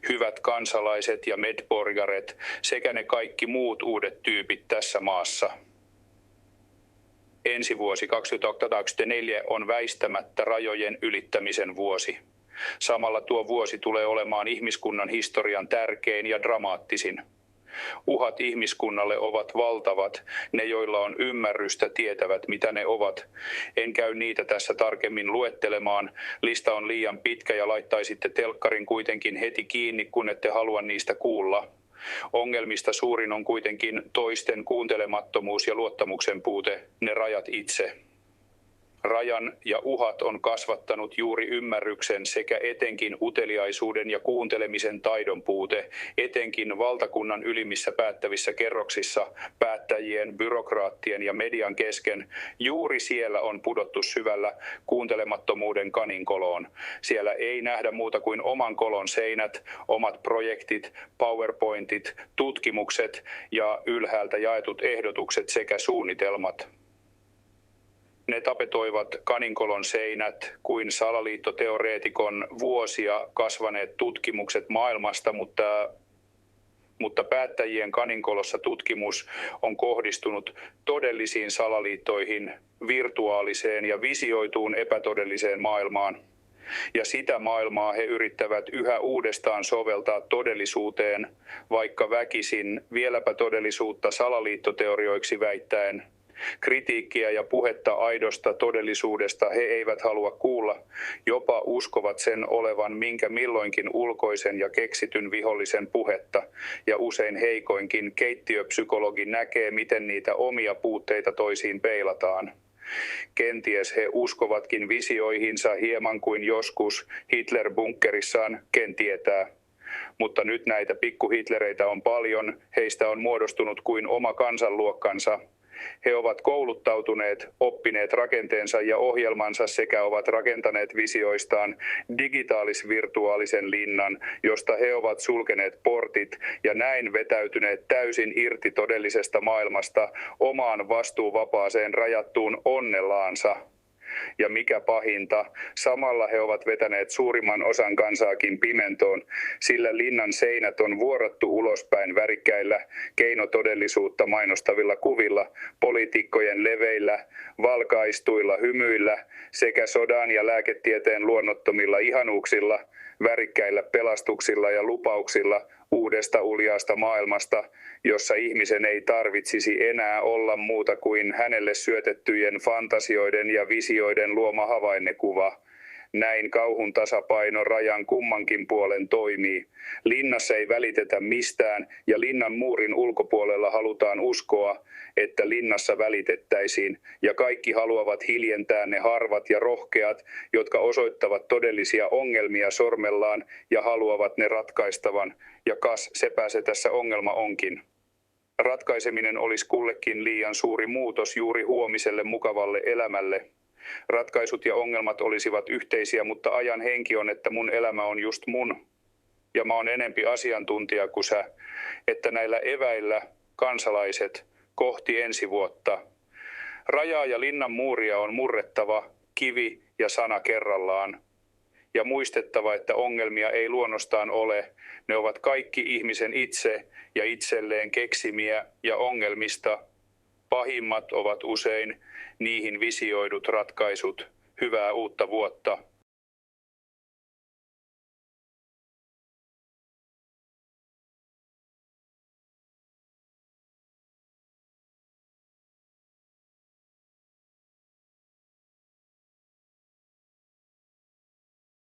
hyvät kansalaiset ja medborgaret sekä ne kaikki muut uudet tyypit tässä maassa. Ensi vuosi 2024 on väistämättä rajojen ylittämisen vuosi. Samalla tuo vuosi tulee olemaan ihmiskunnan historian tärkein ja dramaattisin. Uhat ihmiskunnalle ovat valtavat, ne joilla on ymmärrystä tietävät mitä ne ovat. En käy niitä tässä tarkemmin luettelemaan, lista on liian pitkä ja laittaisitte telkkarin kuitenkin heti kiinni kun ette halua niistä kuulla. Ongelmista suurin on kuitenkin toisten kuuntelemattomuus ja luottamuksen puute, ne rajat itse. Rajan ja uhat on kasvattanut juuri ymmärryksen sekä etenkin uteliaisuuden ja kuuntelemisen taidon puute, etenkin valtakunnan ylimmissä päättävissä kerroksissa, päättäjien, byrokraattien ja median kesken. Juuri siellä on pudottu syvällä kuuntelemattomuuden kaninkoloon. Siellä ei nähdä muuta kuin oman kolon seinät, omat projektit, PowerPointit, tutkimukset ja ylhäältä jaetut ehdotukset sekä suunnitelmat. Ne tapetoivat kaninkolon seinät kuin salaliittoteoreetikon vuosia kasvaneet tutkimukset maailmasta, mutta päättäjien kaninkolossa tutkimus on kohdistunut todellisiin salaliittoihin, virtuaaliseen ja visioituun epätodelliseen maailmaan. Ja sitä maailmaa he yrittävät yhä uudestaan soveltaa todellisuuteen, vaikka väkisin vieläpä todellisuutta salaliittoteorioiksi väittäen. Kritiikkiä ja puhetta aidosta todellisuudesta he eivät halua kuulla, jopa uskovat sen olevan minkä milloinkin ulkoisen ja keksityn vihollisen puhetta, ja usein heikoinkin keittiöpsykologi näkee, miten niitä omia puutteita toisiin peilataan. Kenties he uskovatkin visioihinsa hieman kuin joskus Hitler bunkkerissaan, ken tietää. Mutta nyt näitä pikkuhitlereitä on paljon, heistä on muodostunut kuin oma kansanluokkansa. He ovat kouluttautuneet, oppineet rakenteensa ja ohjelmansa sekä ovat rakentaneet visioistaan digitaalis-virtuaalisen linnan, josta he ovat sulkeneet portit ja näin vetäytyneet täysin irti todellisesta maailmasta omaan vastuuvapaaseen rajattuun onnellaansa. Ja mikä pahinta, samalla he ovat vetäneet suurimman osan kansaakin pimentoon, sillä linnan seinät on vuorattu ulospäin värikkäillä, keinotodellisuutta mainostavilla kuvilla, poliitikkojen leveillä, valkaistuilla hymyillä sekä sodan ja lääketieteen luonnottomilla ihanuuksilla, värikkäillä pelastuksilla ja lupauksilla uudesta uljaasta maailmasta, jossa ihmisen ei tarvitsisi enää olla muuta kuin hänelle syötettyjen fantasioiden ja visioiden luoma havainnekuva. Näin kauhun tasapaino rajan kummankin puolen toimii. Linnassa ei välitetä mistään ja linnan muurin ulkopuolella halutaan uskoa, että linnassa välitettäisiin, ja kaikki haluavat hiljentää ne harvat ja rohkeat, jotka osoittavat todellisia ongelmia sormellaan ja haluavat ne ratkaistavan, ja kas sepä se tässä ongelma onkin. Ratkaiseminen olisi kullekin liian suuri muutos juuri huomiselle mukavalle elämälle. Ratkaisut ja ongelmat olisivat yhteisiä, mutta ajan henki on, että mun elämä on just mun. Ja mä oon enempi asiantuntija kuin sä, että näillä eväillä kansalaiset kohti ensi vuotta. Rajaa ja linnan muuria on murrettava, kivi ja sana kerrallaan. Ja muistettava, että ongelmia ei luonnostaan ole, ne ovat kaikki ihmisen itse ja itselleen keksimiä ja ongelmista. Pahimmat ovat usein niihin visioidut ratkaisut. Hyvää uutta vuotta.